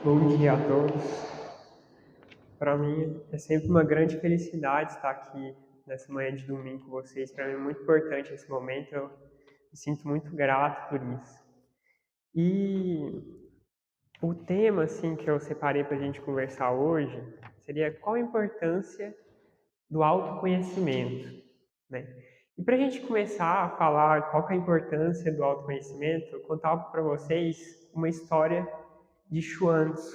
Bom dia a todos. Para mim é sempre uma grande felicidade estar aqui nessa manhã de domingo com vocês. Para mim é muito importante esse momento. Eu me sinto muito grato por isso. E o tema assim que eu separei para a gente conversar hoje seria qual a importância do autoconhecimento, né? E para a gente começar a falar qual que é a importância do autoconhecimento, eu contar para vocês uma história de Xuanzо,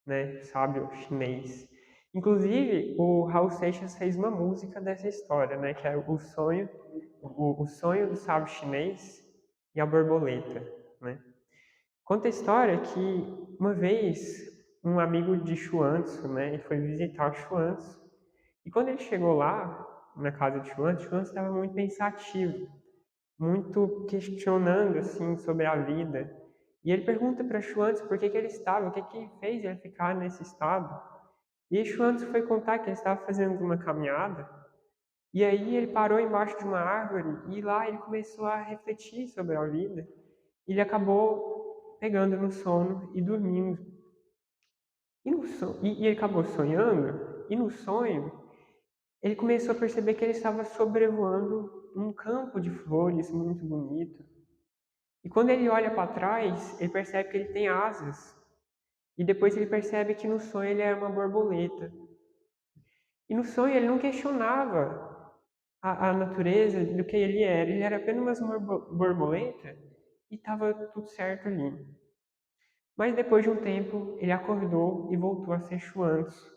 né, sábio chinês. Inclusive, o Raul Seixas fez uma música dessa história, né, que é o sonho do sábio chinês e a borboleta, né. Conta a história que uma vez um amigo de Xuanzo, né, ele foi visitar o Xuanzo e quando ele chegou lá na casa de Xuanzo, Xuanzo estava muito pensativo, muito questionando assim sobre a vida. E ele pergunta para Schwantz por que ele estava, o que fez ele ficar nesse estado. E Schwantz foi contar que ele estava fazendo uma caminhada, e aí ele parou embaixo de uma árvore e lá ele começou a refletir sobre a vida. Ele acabou pegando no sono e dormindo. E ele acabou sonhando, e no sonho ele começou a perceber que ele estava sobrevoando um campo de flores muito bonito. E quando ele olha para trás, ele percebe que ele tem asas. E depois ele percebe que no sonho ele era uma borboleta. E no sonho ele não questionava a natureza do que ele era apenas uma borboleta e estava tudo certo ali. Mas depois de um tempo ele acordou e voltou a ser Chuanço.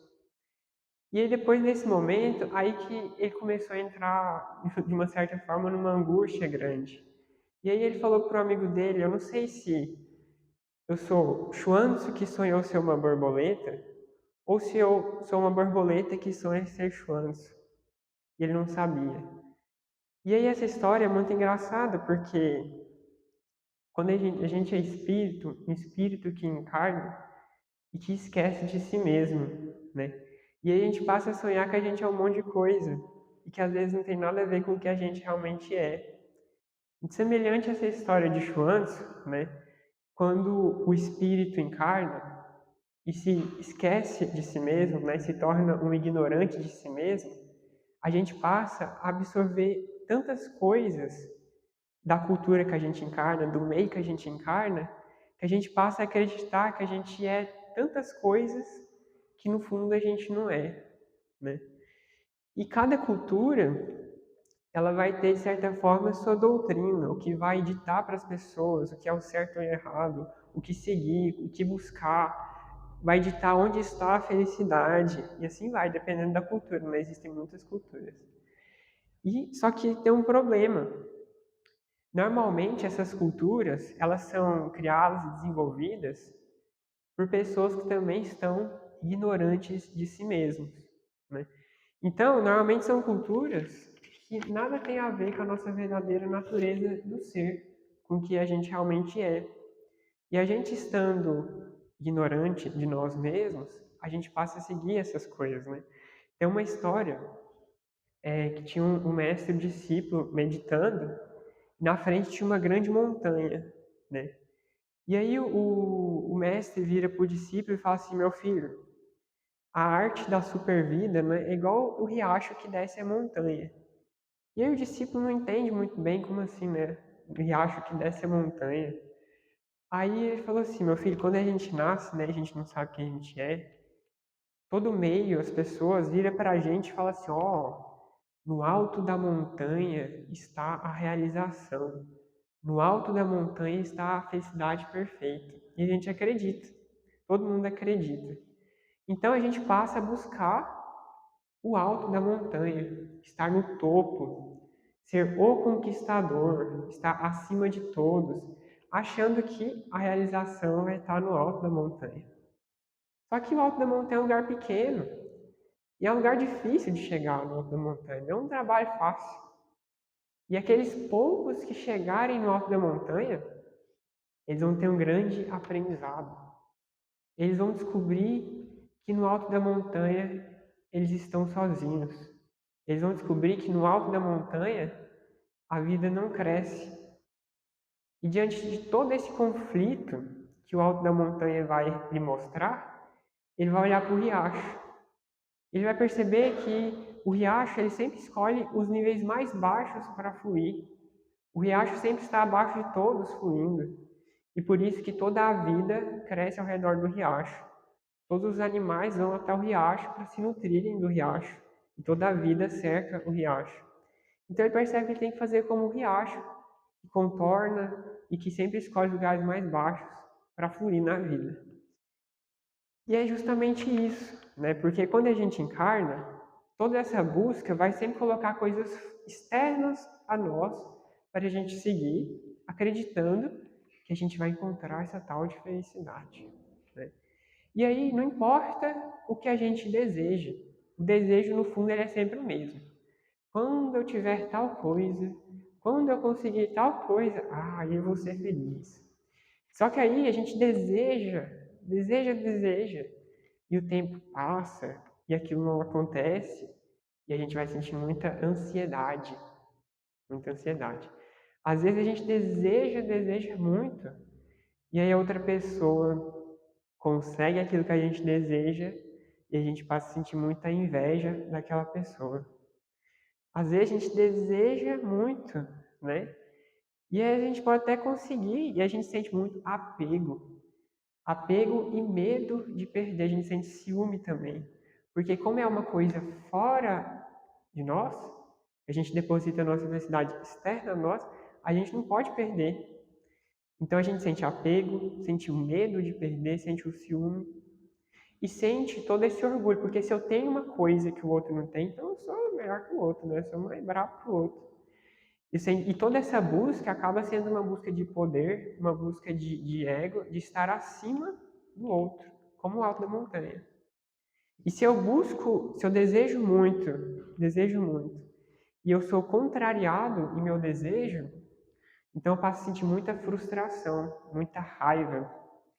E aí depois desse momento, aí que ele começou a entrar, de uma certa forma, numa angústia grande. E aí ele falou para um amigo dele, eu não sei se eu sou Chuanço que sonhou ser uma borboleta, ou se eu sou uma borboleta que sonha ser Chuanço. E ele não sabia. E aí essa história é muito engraçada, porque quando a gente é espírito, um espírito que encarna e que esquece de si mesmo, né? E aí a gente passa a sonhar que a gente é um monte de coisa, e que às vezes não tem nada a ver com o que a gente realmente é. E semelhante a essa história de Schwantz, né? Quando o espírito encarna e se esquece de si mesmo, né? Se torna um ignorante de si mesmo, a gente passa a absorver tantas coisas da cultura que a gente encarna, do meio que a gente encarna, que a gente passa a acreditar que a gente é tantas coisas que no fundo a gente não é, né? E cada cultura, ela vai ter de certa forma sua doutrina, o que vai ditar para as pessoas o que é o certo ou o errado, o que seguir, o que buscar, vai ditar onde está a felicidade e assim vai, dependendo da cultura, mas existem muitas culturas. E só que tem um problema. Normalmente essas culturas, elas são criadas e desenvolvidas por pessoas que também estão ignorantes de si mesmos, né? Então, normalmente são culturas que nada tem a ver com a nossa verdadeira natureza do ser, com o que a gente realmente é. E a gente estando ignorante de nós mesmos, a gente passa a seguir essas coisas, né? Tem uma história que tinha um mestre e um discípulo meditando, e na frente tinha uma grande montanha, né? E aí o mestre vira para o discípulo e fala assim, meu filho, a arte da supervida, né, é igual o riacho que desce a montanha. E aí o discípulo não entende muito bem como assim, né? O riacho que desce a montanha. Aí ele falou assim, meu filho, quando a gente nasce, né, a gente não sabe quem a gente é, todo meio, as pessoas viram para a gente e falam assim, ó, no alto da montanha está a realização. No alto da montanha está a felicidade perfeita. E a gente acredita. Todo mundo acredita. Então a gente passa a buscar o alto da montanha, estar no topo, ser o conquistador, estar acima de todos, achando que a realização vai estar no alto da montanha. Só que o alto da montanha é um lugar pequeno e é um lugar difícil de chegar no alto da montanha, não é um trabalho fácil. E aqueles poucos que chegarem no alto da montanha, eles vão ter um grande aprendizado. Eles vão descobrir que no alto da montanha eles estão sozinhos. Eles vão descobrir que no alto da montanha a vida não cresce. E diante de todo esse conflito que o alto da montanha vai lhe mostrar, ele vai olhar para o riacho. Ele vai perceber que o riacho ele sempre escolhe os níveis mais baixos para fluir. O riacho sempre está abaixo de todos fluindo. E por isso que toda a vida cresce ao redor do riacho. Todos os animais vão até o riacho para se nutrirem do riacho. E toda a vida cerca o riacho. Então ele percebe que ele tem que fazer como o riacho, que contorna e que sempre escolhe os lugares mais baixos para fluir na vida. E é justamente isso, né? Porque quando a gente encarna, toda essa busca vai sempre colocar coisas externas a nós para a gente seguir, acreditando que a gente vai encontrar essa tal de felicidade, né? E aí não importa o que a gente deseja, o desejo no fundo ele é sempre o mesmo. Quando eu tiver tal coisa, quando eu conseguir tal coisa, aí eu vou ser feliz. Só que aí a gente deseja, e o tempo passa e aquilo não acontece, e a gente vai sentir muita ansiedade, muita ansiedade. Às vezes a gente deseja muito, e aí a outra pessoa consegue aquilo que a gente deseja, e a gente passa a sentir muita inveja daquela pessoa. Às vezes a gente deseja muito, né? E aí a gente pode até conseguir, e a gente sente muito apego. Apego e medo de perder, a gente sente ciúme também. Porque como é uma coisa fora de nós, a gente deposita a nossa felicidade externa a nós, a gente não pode perder. Então a gente sente apego, sente o medo de perder, sente o ciúme e sente todo esse orgulho, porque se eu tenho uma coisa que o outro não tem, então eu sou melhor que o outro, né? Eu sou mais bravo que o outro. E toda essa busca acaba sendo uma busca de poder, uma busca de ego, de estar acima do outro, como o alto da montanha. E se eu busco, se eu desejo muito, e eu sou contrariado em meu desejo, então eu passo a sentir muita frustração, muita raiva,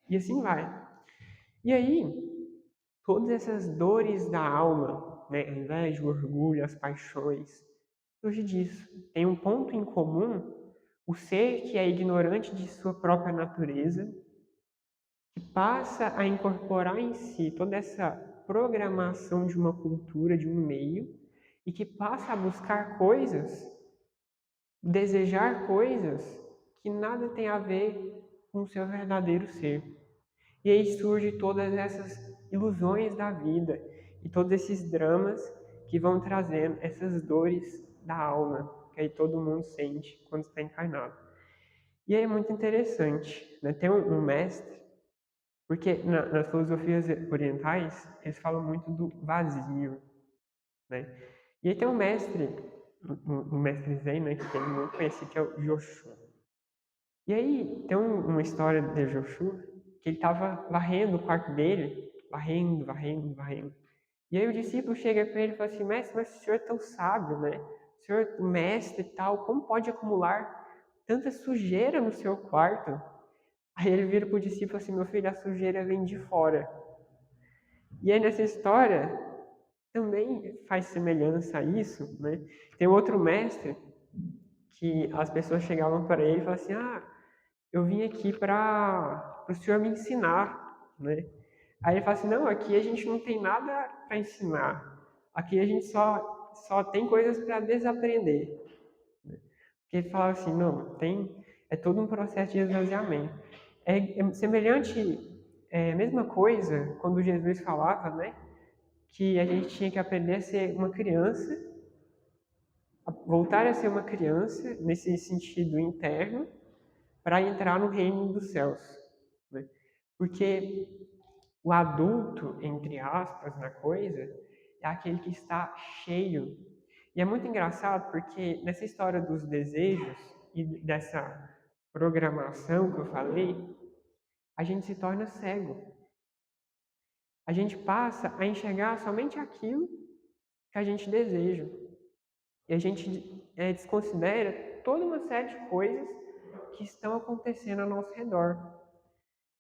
e assim vai. E aí, todas essas dores da alma, né, a inveja, o orgulho, as paixões, surge disso. Tem um ponto em comum, o ser que é ignorante de sua própria natureza, que passa a incorporar em si toda essa programação de uma cultura, de um meio, e que passa a buscar coisas, desejar coisas que nada tem a ver com o seu verdadeiro ser. E aí surge todas essas ilusões da vida e todos esses dramas que vão trazendo essas dores da alma, que aí todo mundo sente quando está encarnado. E aí é muito interessante, né? Tem um mestre, porque nas filosofias orientais eles falam muito do vazio, né? E aí tem um mestre Zen, né, que tem muito conhecido, que é o Joshu. E aí tem uma história de Joshu, que ele estava varrendo o quarto dele, varrendo. E aí o discípulo chega para ele e fala assim, mestre, mas o senhor é tão sábio, né? O senhor é mestre e tal, como pode acumular tanta sujeira no seu quarto? Aí ele vira para o discípulo assim, meu filho, a sujeira vem de fora. E aí nessa história também faz semelhança a isso, né? Tem outro mestre que as pessoas chegavam para ele e falavam assim, eu vim aqui para o senhor me ensinar, né? Aí ele fala assim, não, aqui a gente não tem nada para ensinar. Aqui a gente só tem coisas para desaprender. Porque ele falava assim, não, é todo um processo de esvaziamento. É semelhante, é a mesma coisa quando Jesus falava, né, que a gente tinha que aprender a ser uma criança, voltar a ser uma criança nesse sentido interno, para entrar no reino dos céus, né? Porque o adulto, entre aspas, na coisa, é aquele que está cheio. E é muito engraçado porque nessa história dos desejos e dessa programação que eu falei, a gente se torna cego. A gente passa a enxergar somente aquilo que a gente deseja. E a gente desconsidera toda uma série de coisas que estão acontecendo ao nosso redor.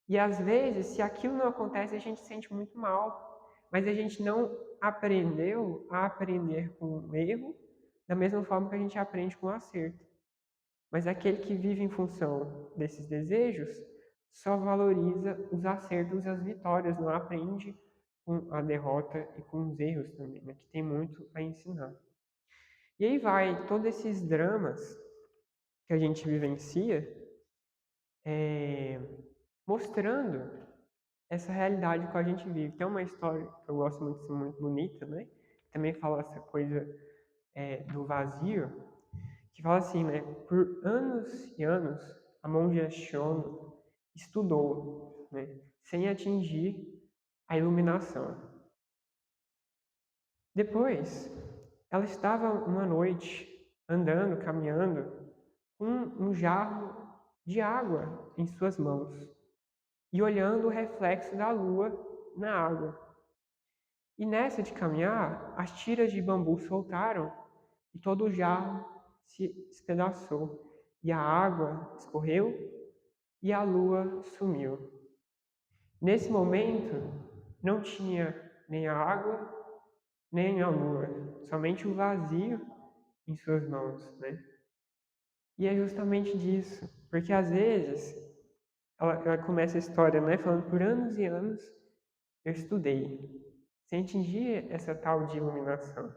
E às vezes, se aquilo não acontece, a gente se sente muito mal. Mas a gente não aprendeu a aprender com o erro da mesma forma que a gente aprende com o acerto. Mas aquele que vive em função desses desejos só valoriza os acertos e as vitórias, não aprende com a derrota e com os erros também, né? Que tem muito a ensinar. E aí vai todos esses dramas que a gente vivencia, mostrando essa realidade que a gente vive. Tem uma história que eu gosto muito, muito bonita, né? Também fala essa coisa do vazio, que fala assim, né? Por anos e anos, a monja Shono estudou, né? Sem atingir a iluminação. Depois, ela estava uma noite andando, caminhando, com um jarro de água em suas mãos e olhando o reflexo da lua na água. E nessa de caminhar, as tiras de bambu soltaram e todo o jarro se espedaçou. E a água escorreu e a lua sumiu. Nesse momento, não tinha nem a água, nem a lua, somente o vazio em suas mãos, né? E é justamente disso, porque às vezes ela começa a história, né, falando por anos e anos eu estudei, sem atingir essa tal de iluminação.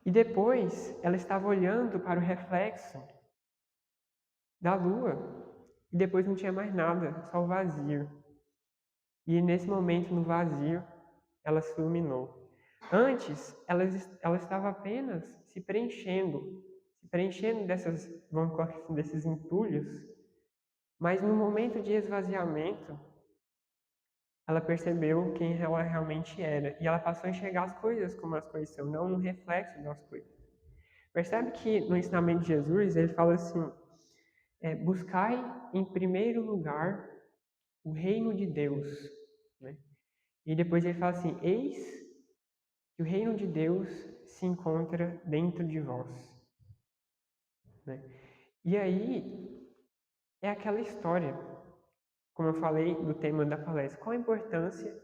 E depois ela estava olhando para o reflexo da lua e depois não tinha mais nada, só o vazio. E nesse momento, no vazio, ela se iluminou. Antes, ela estava apenas se preenchendo dessas, vamos colocar assim, desses entulhos, mas no momento de esvaziamento, ela percebeu quem ela realmente era e ela passou a enxergar as coisas como as coisas são, não um reflexo das coisas. Percebe que no ensinamento de Jesus ele fala assim: buscai em primeiro lugar o reino de Deus, né? E depois ele fala assim: eis que o reino de Deus se encontra dentro de vós, né? E aí é aquela história, como eu falei do tema da palestra, qual a importância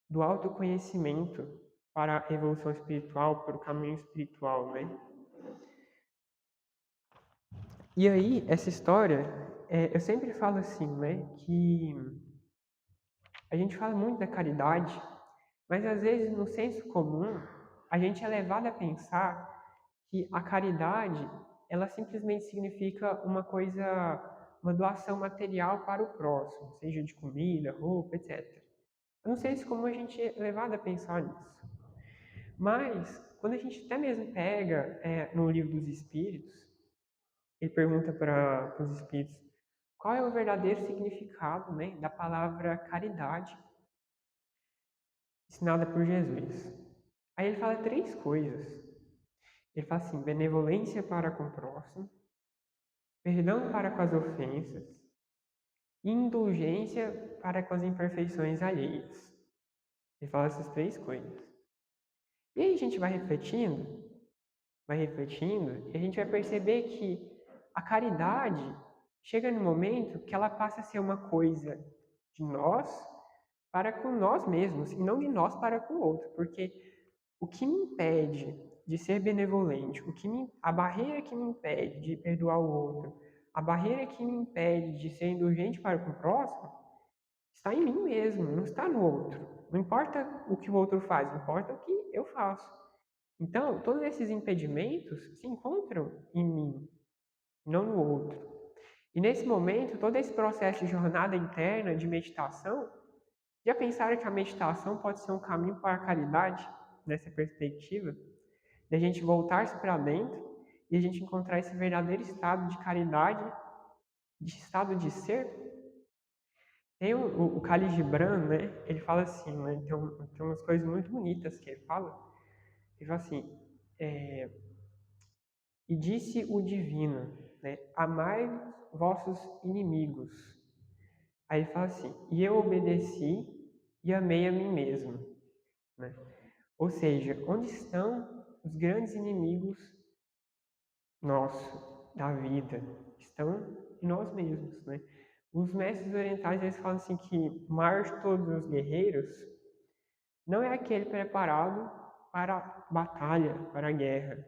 do autoconhecimento para a evolução espiritual, para o caminho espiritual, né? E aí, essa história, eu sempre falo assim, né, que a gente fala muito da caridade, mas às vezes no senso comum, a gente é levado a pensar que a caridade, ela simplesmente significa uma coisa, uma doação material para o próximo, seja de comida, roupa, etc. Eu não sei se como a gente é levado a pensar nisso. Mas, quando a gente até mesmo pega no livro dos Espíritos, ele pergunta para os Espíritos qual é o verdadeiro significado, né, da palavra caridade ensinada por Jesus. Aí ele fala três coisas. Ele fala assim: benevolência para com o próximo, perdão para com as ofensas e indulgência para com as imperfeições alheias. Ele fala essas três coisas. E aí a gente vai refletindo, e a gente vai perceber que a caridade chega no momento que ela passa a ser uma coisa de nós para com nós mesmos, e não de nós para com o outro, porque o que me impede de ser benevolente, a barreira que me impede de perdoar o outro, a barreira que me impede de ser indulgente para com o próximo, está em mim mesmo, não está no outro. Não importa o que o outro faz, importa o que eu faço. Então, todos esses impedimentos se encontram em mim, não no outro. E nesse momento, todo esse processo de jornada interna, de meditação, já pensaram que a meditação pode ser um caminho para a caridade, nessa perspectiva? De a gente voltar-se para dentro e a gente encontrar esse verdadeiro estado de caridade, de estado de ser? Tem o Khalil Gibran, né? Ele fala assim, né? Tem umas coisas muito bonitas que ele fala. Ele fala assim, e disse o divino, né? Amai vossos inimigos. Aí ele fala assim, e eu obedeci e amei a mim mesmo, né? Ou seja, onde estão os grandes inimigos nossos, da vida? Estão em nós mesmos, né? Os mestres orientais, eles falam assim que o maior de todos os guerreiros não é aquele preparado para a batalha, para a guerra.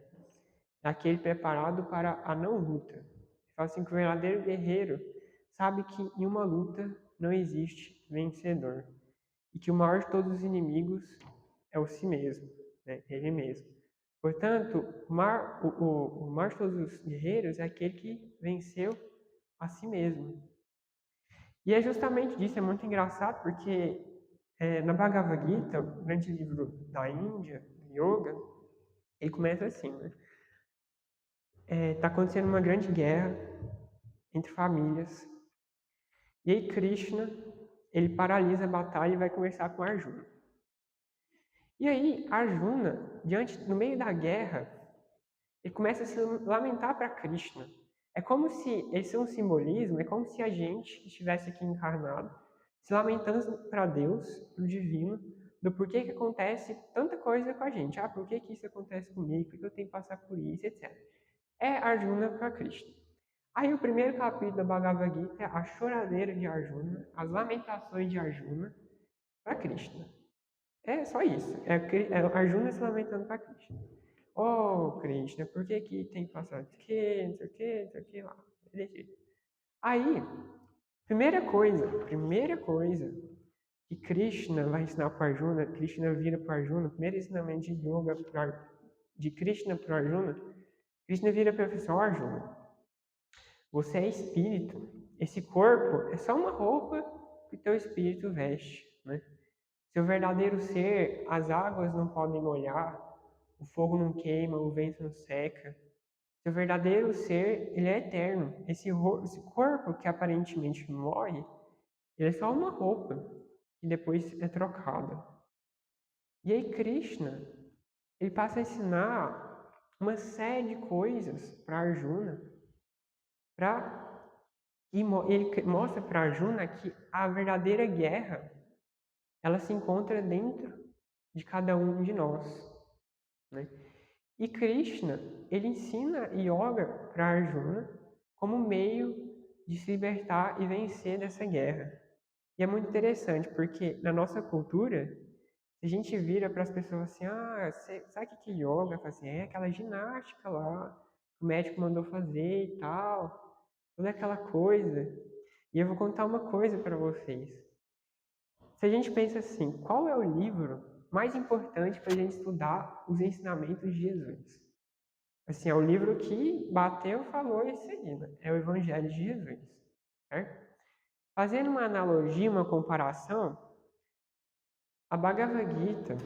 É aquele preparado para a não luta. Ele fala assim que o verdadeiro guerreiro sabe que em uma luta não existe vencedor e que o maior de todos os inimigos é o si mesmo, né? Ele mesmo. Portanto, o maior de todos os guerreiros é aquele que venceu a si mesmo. E é justamente disso, é muito engraçado, porque na Bhagavad Gita, o grande livro da Índia, do Yoga, ele começa assim, né? Tá acontecendo uma grande guerra entre famílias, e aí Krishna, ele paralisa a batalha e vai conversar com Arjuna. E aí Arjuna, no meio da guerra, ele começa a se lamentar para Krishna. É como se, esse é um simbolismo, é como se a gente estivesse aqui encarnado, se lamentando para Deus, para o divino, do porquê que acontece tanta coisa com a gente. Ah, por que que isso acontece comigo? Por que eu tenho que passar por isso, etc. É Arjuna para Krishna. Aí o primeiro capítulo da Bhagavad Gita é a choradeira de Arjuna, as lamentações de Arjuna para Krishna. É só isso. É Arjuna se lamentando para Krishna. Oh, Krishna, por que que tem que passar isso aqui, não sei o que, não sei o que lá. Aí, primeira coisa que Krishna vai ensinar para Arjuna, Krishna vira para Arjuna, primeiro ensinamento de yoga de Krishna para Arjuna, Krishna vira para ele e fala assim, Arjuna, você é espírito, esse corpo é só uma roupa que teu espírito veste, né? Seu verdadeiro ser, as águas não podem molhar, o fogo não queima, o vento não seca. Seu verdadeiro ser, ele é eterno. Esse corpo que aparentemente morre, ele é só uma roupa que depois é trocada. E aí Krishna, ele passa a ensinar uma série de coisas para Arjuna, ele mostra para Arjuna que a verdadeira guerra, ela se encontra dentro de cada um de nós, né? E Krishna, ele ensina yoga para Arjuna como meio de se libertar e vencer dessa guerra. E é muito interessante, porque na nossa cultura, se a gente vira para as pessoas assim, sabe o que é yoga? Fala assim, é aquela ginástica lá, que o médico mandou fazer e tal, toda aquela coisa. E eu vou contar uma coisa para vocês. Se a gente pensa assim, qual é o livro mais importante para a gente estudar os ensinamentos de Jesus? Assim, é o livro que bateu, falou isso aí, né? É o Evangelho de Jesus, certo? Fazendo uma analogia, uma comparação, a Bhagavad Gita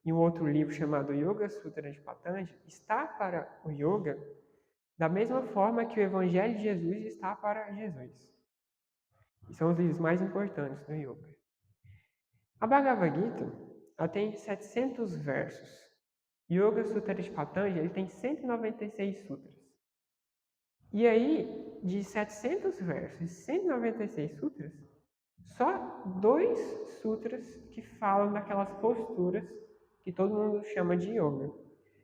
e um outro livro chamado Yoga Sutra de Patanjali está para o yoga da mesma forma que o Evangelho de Jesus está para Jesus. E são os livros mais importantes do yoga. A Bhagavad Gita, ela tem 700 versos. Yoga Sutra de Patanjali, ele tem 196 sutras. E aí, de 700 versos e 196 sutras, só 2 sutras que falam daquelas posturas que todo mundo chama de yoga.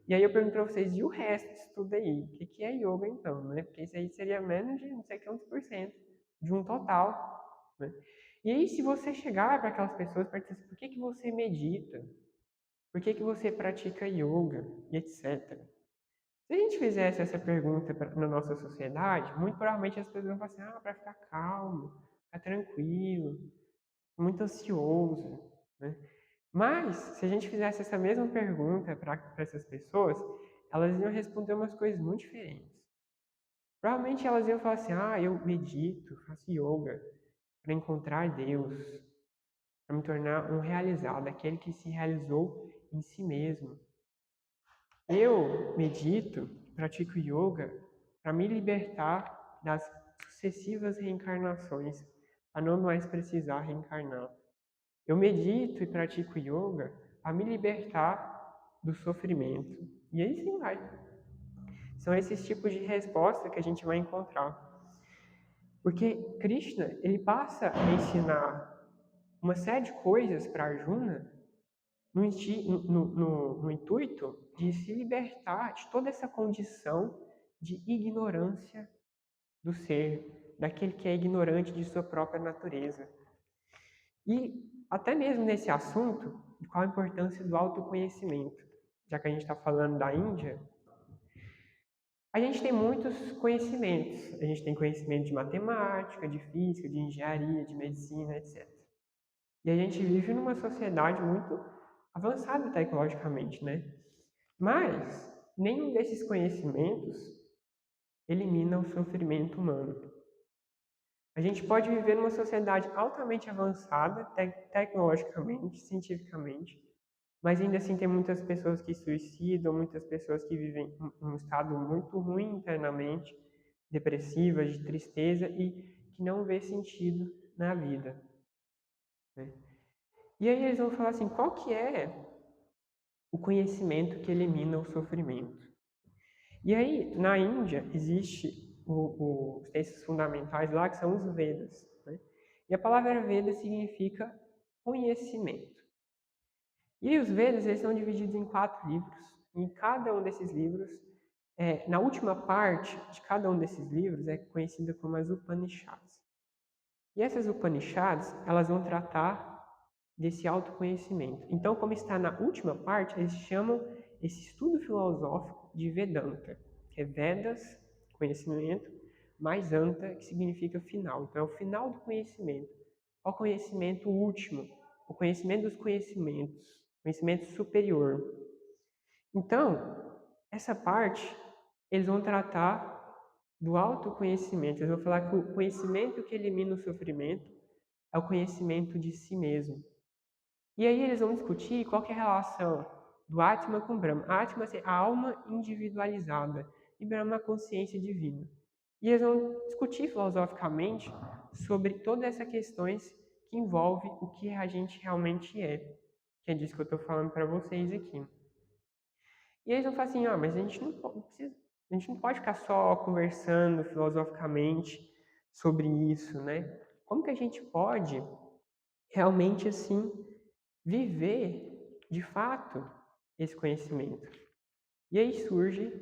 E aí eu pergunto para vocês, e o resto disso tudo aí? O que é yoga então, né? Porque isso aí seria menos de não sei quantos por cento de um total, né? E aí se você chegar para aquelas pessoas e perguntar assim, por que você medita? Por que você pratica yoga? E etc. Se a gente fizesse essa pergunta na nossa sociedade, muito provavelmente as pessoas vão falar assim, para ficar calmo, ficar tranquilo, muito ansioso, né? Mas, se a gente fizesse essa mesma pergunta para essas pessoas, elas iam responder umas coisas muito diferentes. Provavelmente elas iam falar assim, eu medito, faço yoga para encontrar Deus, para me tornar um realizado, aquele que se realizou em si mesmo. Eu medito, pratico yoga para me libertar das sucessivas reencarnações, para não mais precisar reencarnar. Eu medito e pratico yoga para me libertar do sofrimento. E aí sim vai. São esses tipos de resposta que a gente vai encontrar. Porque Krishna, ele passa a ensinar uma série de coisas para Arjuna no intuito de se libertar de toda essa condição de ignorância do ser, daquele que é ignorante de sua própria natureza. E até mesmo nesse assunto, de qual a importância do autoconhecimento, já que a gente está falando da Índia, A gente tem muitos conhecimentos. A gente tem conhecimento de matemática, de física, de engenharia, de medicina, etc. E a gente vive numa sociedade muito avançada tecnologicamente, né? Mas nenhum desses conhecimentos elimina o sofrimento humano. A gente pode viver numa sociedade altamente avançada, tecnologicamente, cientificamente, mas ainda assim tem muitas pessoas que suicidam, muitas pessoas que vivem um estado muito ruim internamente, depressivas, de tristeza e que não vê sentido na vida, né? E aí eles vão falar assim, qual que é o conhecimento que elimina o sofrimento? E aí, na Índia, existe os textos fundamentais lá, que são os Vedas, né? E a palavra Veda significa conhecimento. E os Vedas, eles são divididos em 4 livros. E em cada um desses livros, na última parte de cada um desses livros, é conhecida como as Upanishads. E essas Upanishads, elas vão tratar desse autoconhecimento. Então, como está na última parte, eles chamam esse estudo filosófico de Vedanta, que é Vedas, conhecimento, mais Anta, que significa final. Então, é o final do conhecimento, é o conhecimento último, o conhecimento dos conhecimentos, conhecimento superior. Então, essa parte, eles vão tratar do autoconhecimento. Eles vão falar que o conhecimento que elimina o sofrimento é o conhecimento de si mesmo. E aí eles vão discutir qual que é a relação do Atma com Brahma. Atma é a alma individualizada e Brahma a consciência divina. E eles vão discutir filosoficamente sobre todas essas questões que envolvem o que a gente realmente é. Que é disso que eu estou falando para vocês aqui. E eles vão falar assim, mas a gente não pode ficar só conversando filosoficamente sobre isso, né? Como que a gente pode realmente assim viver de fato esse conhecimento? E aí surge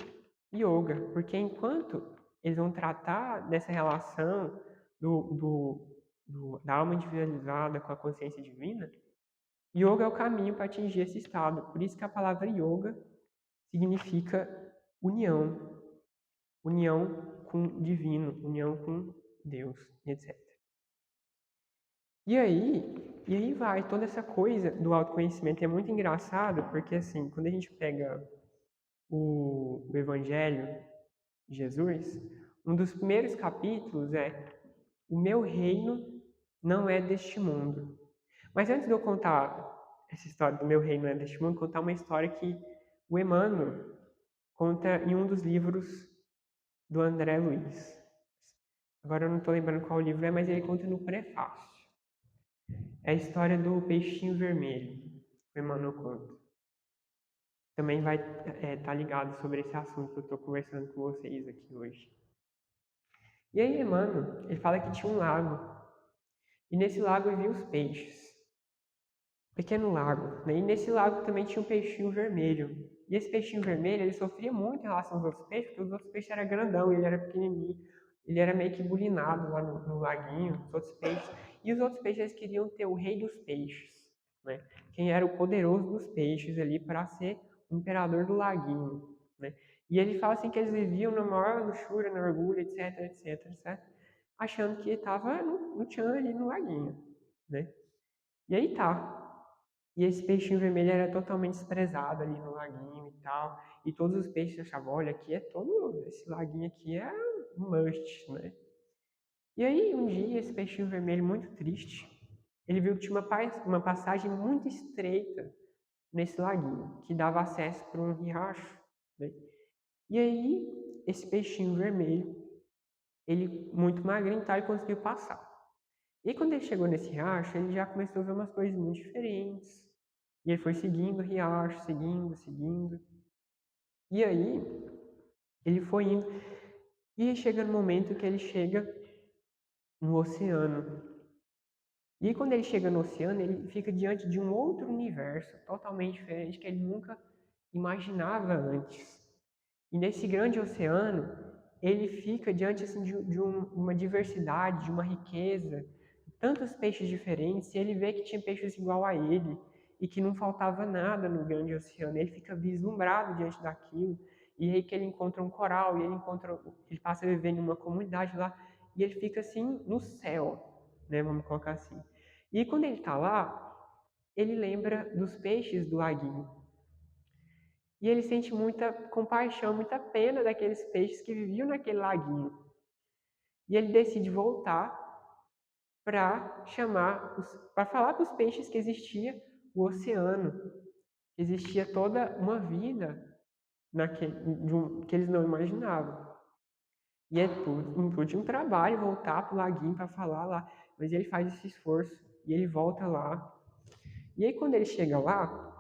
yoga, porque enquanto eles vão tratar dessa relação da alma individualizada com a consciência divina, yoga é o caminho para atingir esse estado. Por isso que a palavra yoga significa união, união com o divino, união com Deus, etc. E aí vai toda essa coisa do autoconhecimento. É muito engraçado, porque assim, quando a gente pega o Evangelho de Jesus, um dos primeiros capítulos é: o meu reino não é deste mundo. Mas antes de eu contar essa história do meu reino não é deste mundo, contar uma história que o Emmanuel conta em um dos livros do André Luiz. Agora eu não estou lembrando qual livro é, mas ele conta no prefácio. É a história do peixinho vermelho, o Emmanuel conta. Também vai estar ligado sobre esse assunto que eu estou conversando com vocês aqui hoje. E aí Emmanuel, ele fala que tinha um lago, e nesse lago havia os peixes. Pequeno lago, né? E nesse lago também tinha um peixinho vermelho. E esse peixinho vermelho, ele sofria muito em relação aos outros peixes, porque os outros peixes eram grandão, e ele era pequenininho. Ele era meio que bulinado lá no laguinho, os outros peixes. E os outros peixes, eles queriam ter o rei dos peixes, né? Quem era o poderoso dos peixes ali para ser o imperador do laguinho, né? E ele fala assim que eles viviam na maior luxúria, no orgulho, etc, etc, etc, achando que estava no tchan ali no laguinho, né? E aí tá. E esse peixinho vermelho era totalmente desprezado ali no laguinho e tal. E todos os peixes achavam, olha, aqui é todo. Esse laguinho aqui é um must, né? E aí, um dia, esse peixinho vermelho, muito triste, ele viu que tinha uma passagem muito estreita nesse laguinho, que dava acesso para um riacho, né? E aí, esse peixinho vermelho, ele, muito magrinho, tá, ele conseguiu passar. E quando ele chegou nesse riacho, ele já começou a ver umas coisas muito diferentes. E ele foi seguindo o riacho, seguindo, seguindo. E aí, ele foi indo. E chega no momento que ele chega no oceano. E quando ele chega no oceano, ele fica diante de um outro universo, totalmente diferente, que ele nunca imaginava antes. E nesse grande oceano, ele fica diante assim, de uma diversidade, de uma riqueza, tantos peixes diferentes, e ele vê que tinha peixes igual a ele, e que não faltava nada no grande oceano. Ele fica vislumbrado diante daquilo, e aí que ele encontra um coral, e ele passa a viver em uma comunidade lá, e ele fica assim no céu, né, vamos colocar assim. E quando ele está lá, ele lembra dos peixes do laguinho. E ele sente muita compaixão, muita pena daqueles peixes que viviam naquele laguinho. E ele decide voltar para para falar para os peixes que existia o oceano, que existia toda uma vida que eles não imaginavam. E é tudo de um trabalho voltar para o laguinho para falar lá, mas ele faz esse esforço e ele volta lá. E aí quando ele chega lá,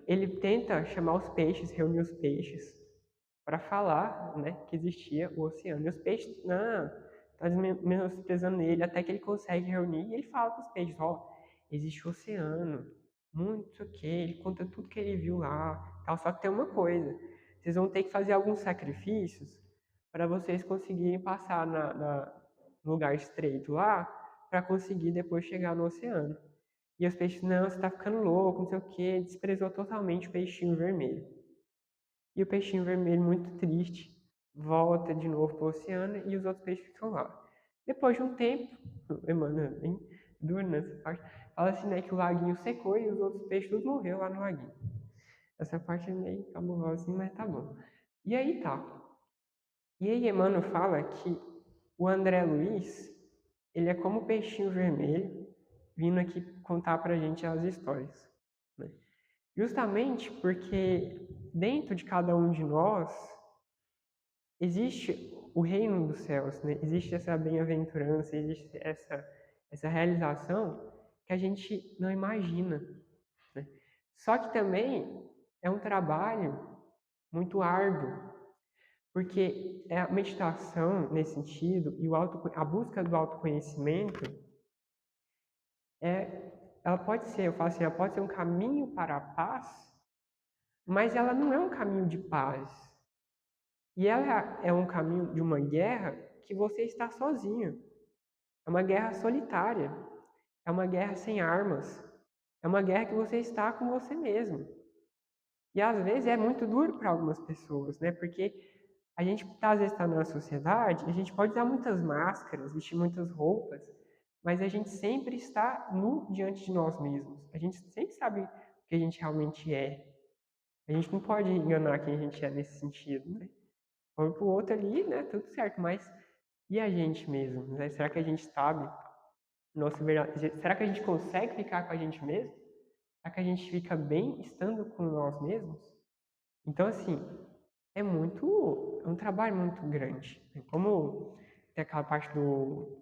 ele tenta chamar os peixes, reunir os peixes para falar, né, que existia o oceano. E os peixes, não, tá menosprezando ele, até que ele consegue reunir e ele fala para os peixes, ó, existe o oceano, muito o que, ele conta tudo que ele viu lá, tal. Só que tem uma coisa, vocês vão ter que fazer alguns sacrifícios para vocês conseguirem passar no lugar estreito lá, para conseguir depois chegar no oceano. E os peixes, não, você tá ficando louco, não sei o que, desprezou totalmente o peixinho vermelho. E o peixinho vermelho, muito triste, volta de novo para o oceano e os outros peixes ficam lá. Depois de um tempo, Emmanuel, bem duro nessa parte, fala assim, né, que o laguinho secou e os outros peixes tudo morreu lá no laguinho. Essa parte é meio cabulosa assim, mas tá bom. E aí tá. E aí Emmanuel fala que o André Luiz, ele é como o peixinho vermelho, vindo aqui contar pra gente as histórias. Né? Justamente porque dentro de cada um de nós existe o reino dos céus, né? Existe essa bem-aventurança, existe essa realização que a gente não imagina. Né? Só que também é um trabalho muito árduo, porque a meditação nesse sentido e a busca do autoconhecimento ela pode ser, eu falo assim, ela pode ser um caminho para a paz, mas ela não é um caminho de paz. E ela é um caminho de uma guerra que você está sozinho. É uma guerra solitária. É uma guerra sem armas. É uma guerra que você está com você mesmo. E às vezes é muito duro para algumas pessoas, né? Porque a gente às vezes está na sociedade, a gente pode usar muitas máscaras, vestir muitas roupas, mas a gente sempre está nu diante de nós mesmos. A gente sempre sabe o que a gente realmente é. A gente não pode enganar quem a gente é nesse sentido, né? Foi pro outro ali, né? Tudo certo, mas e a gente mesmo? Né? Será que a gente sabe? Será que a gente consegue ficar com a gente mesmo? Será que a gente fica bem estando com nós mesmos? Então, assim, é um trabalho muito grande. Como tem aquela parte do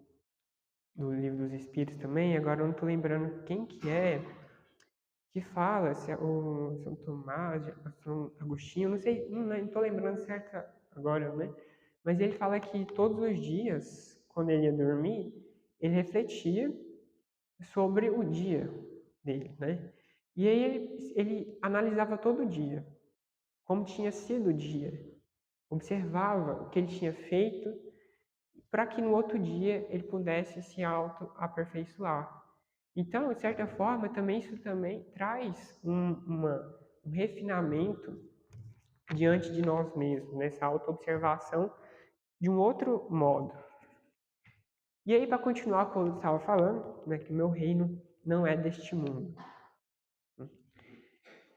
Livro dos Espíritos também, agora eu não estou lembrando quem que fala, se é o São Tomás, São Agostinho, não sei, não estou lembrando certo agora, né? Mas ele fala que todos os dias, quando ele ia dormir, ele refletia sobre o dia dele, né? E aí ele analisava todo dia, como tinha sido o dia, observava o que ele tinha feito, para que no outro dia ele pudesse se auto-aperfeiçoar. Então, de certa forma, isso também traz um refinamento diante de nós mesmos, nessa auto-observação de um outro modo. E aí, para continuar como eu estava falando, né, que o meu reino não é deste mundo.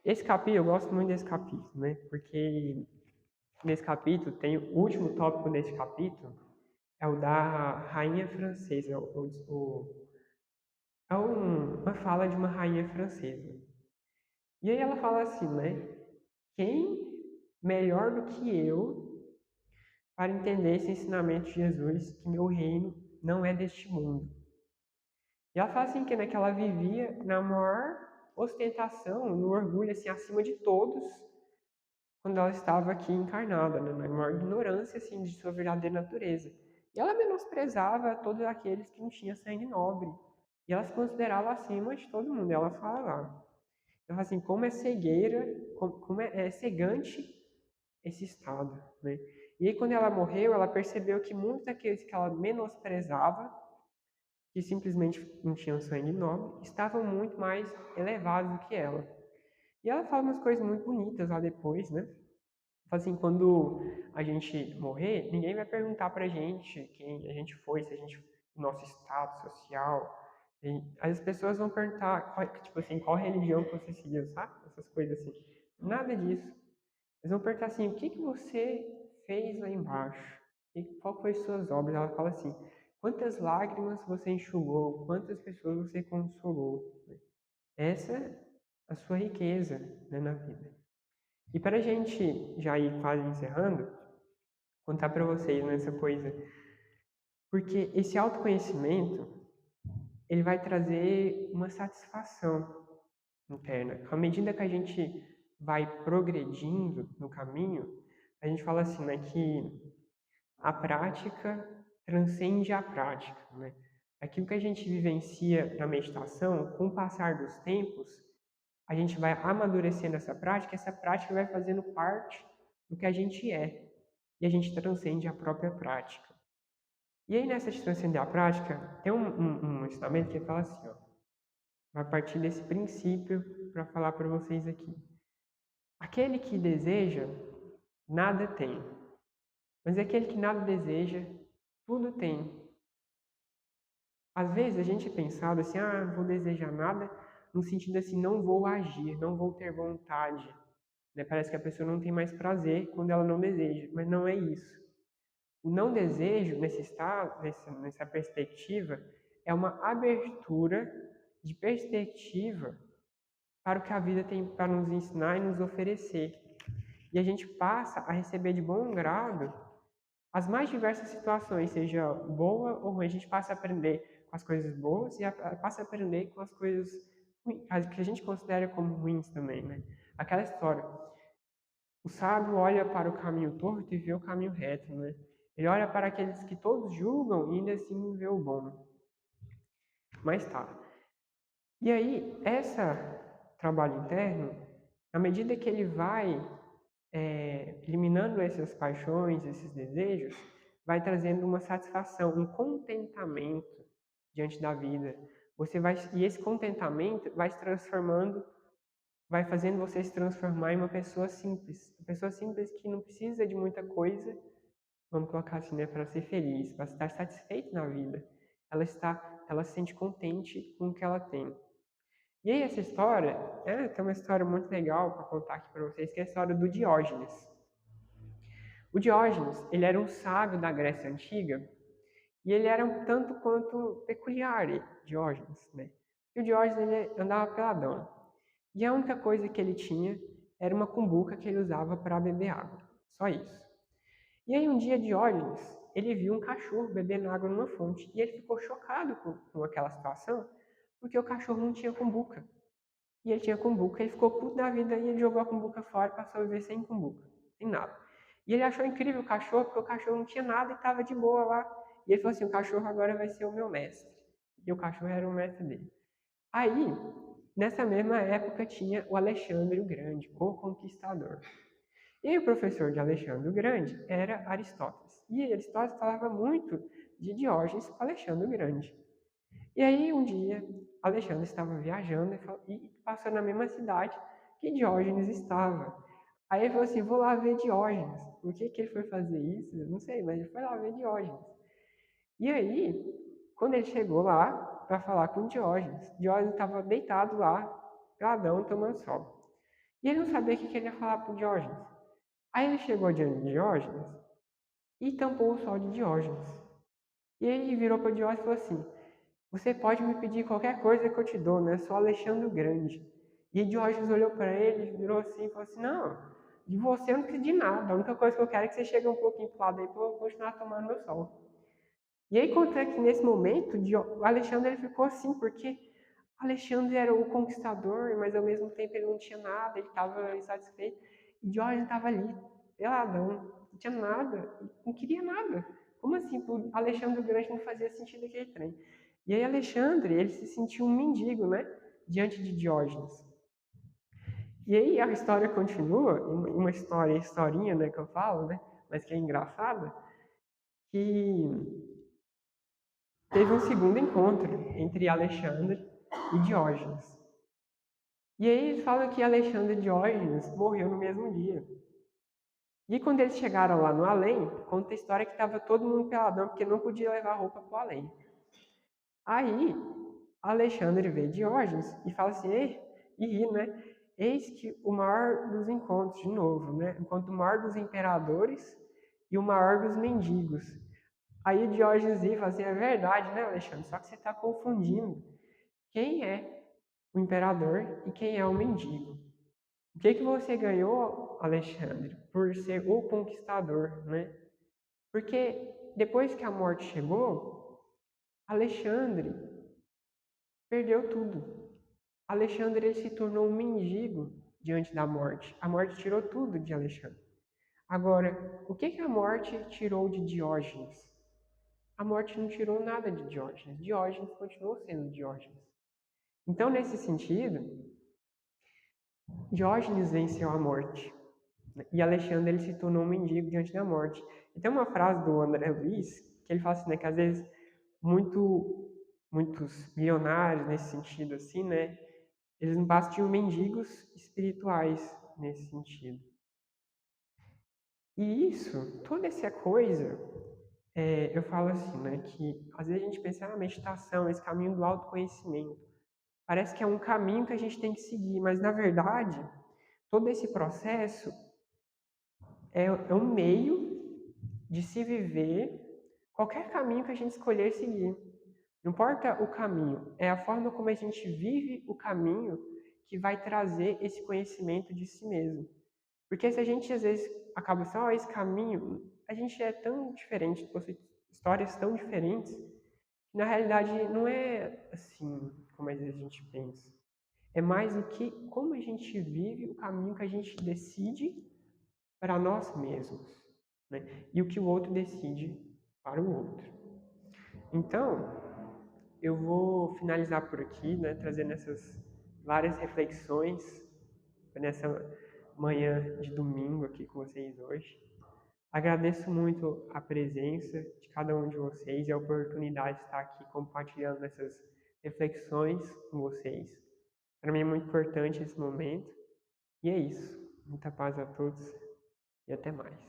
Esse capítulo, eu gosto muito desse capítulo, né, porque nesse capítulo tem o último tópico desse capítulo, é o da rainha francesa, uma fala de uma rainha francesa. E aí ela fala assim, né, quem melhor do que eu para entender esse ensinamento de Jesus, que meu reino não é deste mundo. E ela fala assim que, né, que ela vivia na maior ostentação, no orgulho assim acima de todos, quando ela estava aqui encarnada, né, na maior ignorância assim de sua verdadeira natureza. E ela menosprezava todos aqueles que não tinham sangue nobre. E ela se considerava acima de todo mundo. Ela fala lá. Ela fala assim, como é cegueira, como é cegante esse estado, né? E aí quando ela morreu, ela percebeu que muitos daqueles que ela menosprezava, que simplesmente não tinham sangue nobre, estavam muito mais elevados do que ela. E ela fala umas coisas muito bonitas lá depois, né? Fala assim, quando a gente morrer, ninguém vai perguntar pra gente quem a gente foi, se a gente, o nosso status social. As pessoas vão perguntar, tipo assim, qual religião que você seguiu, sabe? Essas coisas assim. Nada disso. Eles vão perguntar assim, o que que você fez lá embaixo? E qual foi suas obras? Ela fala assim, quantas lágrimas você enxugou? Quantas pessoas você consolou? Essa é a sua riqueza, né, na vida. E para a gente já ir quase encerrando, contar para vocês nessa coisa, porque esse autoconhecimento ele vai trazer uma satisfação interna. À medida que a gente vai progredindo no caminho, a gente fala assim, né, que a prática transcende a prática, né? Aquilo que a gente vivencia na meditação, com o passar dos tempos, a gente vai amadurecendo essa prática vai fazendo parte do que a gente é, e a gente transcende a própria prática. E aí, nessa de transcender a prática, tem um ensinamento que fala assim, ó, vai partir desse princípio para falar para vocês aqui. Aquele que deseja, nada tem, mas aquele que nada deseja, tudo tem. Às vezes a gente é pensado assim, ah, não vou desejar nada, no sentido assim, não vou agir, não vou ter vontade. Né? Parece que a pessoa não tem mais prazer quando ela não deseja, mas não é isso. O não desejo, nesse estado, nessa perspectiva, é uma abertura de perspectiva para o que a vida tem para nos ensinar e nos oferecer. E a gente passa a receber de bom grado as mais diversas situações, seja boa ou ruim. A gente passa a aprender com as coisas boas e passa a aprender com as coisas as que a gente considera como ruins também, né? Aquela história. O sábio olha para o caminho torto e vê o caminho reto, né? Ele olha para aqueles que todos julgam e ainda assim vê o bom. Mas tá. E aí, esse trabalho interno, à medida que ele vai eliminando essas paixões, esses desejos, vai trazendo uma satisfação, um contentamento diante da vida. E esse contentamento vai se transformando, vai fazendo você se transformar em uma pessoa simples. Uma pessoa simples que não precisa de muita coisa, vamos colocar assim, né, para ser feliz, para estar satisfeito na vida. Ela se sente contente com o que ela tem. E aí essa história, tem uma história muito legal para contar aqui para vocês, que é a história do Diógenes. O Diógenes, ele era um sábio da Grécia Antiga, e ele era um tanto quanto peculiar, Diógenes, né? E o Diógenes, ele andava peladão. E a única coisa que ele tinha era uma cumbuca que ele usava para beber água. Só isso. E aí um dia Diógenes, ele viu um cachorro bebendo água numa fonte. E ele ficou chocado com aquela situação, porque o cachorro não tinha cumbuca. E ele tinha cumbuca, ele ficou puto da vida e ele jogou a cumbuca fora e passou a viver sem cumbuca, sem nada. E ele achou incrível o cachorro, porque o cachorro não tinha nada e estava de boa lá. E ele falou assim, o cachorro agora vai ser o meu mestre. E o cachorro era o mestre dele. Aí, nessa mesma época, tinha o Alexandre o Grande, o Conquistador. E o professor de Alexandre o Grande era Aristóteles. E Aristóteles falava muito de Diógenes com Alexandre o Grande. E aí, um dia, Alexandre estava viajando e passou na mesma cidade que Diógenes estava. Aí ele falou assim, vou lá ver Diógenes. Por que ele foi fazer isso? Eu não sei, mas ele foi lá ver Diógenes. E aí, quando ele chegou lá para falar com Diógenes estava deitado lá, peladão, tomando sol. E ele não sabia o que ele ia falar para o Diógenes. Aí ele chegou diante de Diógenes e tampou o sol de Diógenes. E ele virou para Diógenes e falou assim, você pode me pedir qualquer coisa que eu te dou, né? Sou Alexandre o Grande. E Diógenes olhou para ele, virou assim e falou assim, não, de você eu não preciso de nada. A única coisa que eu quero é que você chegue um pouquinho para o lado aí para eu continuar tomando meu sol. E aí conta que nesse momento, o Alexandre ele ficou assim, porque Alexandre era o conquistador, mas ao mesmo tempo ele não tinha nada, ele estava insatisfeito. E Diógenes estava ali, peladão, não tinha nada, não queria nada. Como assim? O Alexandre o Grande não fazia sentido aquele trem. E aí Alexandre, ele se sentiu um mendigo, né? Diante de Diógenes. E aí a história continua, uma historinha, né, que eu falo, né? Mas que é engraçada, que teve um segundo encontro entre Alexandre e Diógenes. E aí eles falam que Alexandre Diógenes morreu no mesmo dia. E quando eles chegaram lá no além, conta a história que estava todo mundo peladão, porque não podia levar roupa para o além. Aí, Alexandre vê Diógenes e fala assim, e ri, né? Eis que o maior dos encontros, de novo, né? Enquanto o maior dos imperadores e o maior dos mendigos. Aí Diógenes ri e fala assim, é verdade, né, Alexandre? Só que você está confundindo quem é o imperador e quem é o mendigo. O que você ganhou, Alexandre, por ser o conquistador, né? Porque depois que a morte chegou, Alexandre perdeu tudo. Alexandre ele se tornou um mendigo diante da morte. A morte tirou tudo de Alexandre. Agora, o que a morte tirou de Diógenes? A morte não tirou nada de Diógenes. Diógenes continuou sendo Diógenes. Então, nesse sentido, Diógenes venceu a morte. E Alexandre ele se tornou um mendigo diante da morte. E tem uma frase do André Luiz que ele fala assim, né, que às vezes muitos milionários nesse sentido assim, né, eles não passam de mendigos espirituais nesse sentido. E isso, toda essa coisa, eu falo assim, né, que às vezes a gente pensa na meditação, esse caminho do autoconhecimento. Parece que é um caminho que a gente tem que seguir, mas na verdade, todo esse processo é um meio de se viver qualquer caminho que a gente escolher seguir. Não importa o caminho, é a forma como a gente vive o caminho que vai trazer esse conhecimento de si mesmo. Porque se a gente às vezes acaba assim, esse caminho, a gente é tão diferente, possui histórias tão diferentes, que na realidade não é assim como às vezes a gente pensa. É mais o que, como a gente vive o caminho que a gente decide para nós mesmos, né? E o que o outro decide para o outro. Então, eu vou finalizar por aqui, né, trazendo essas várias reflexões nessa manhã de domingo aqui com vocês hoje. Agradeço muito a presença de cada um de vocês e a oportunidade de estar aqui compartilhando essas reflexões com vocês. Para mim é muito importante esse momento. E é isso. Muita paz a todos e até mais.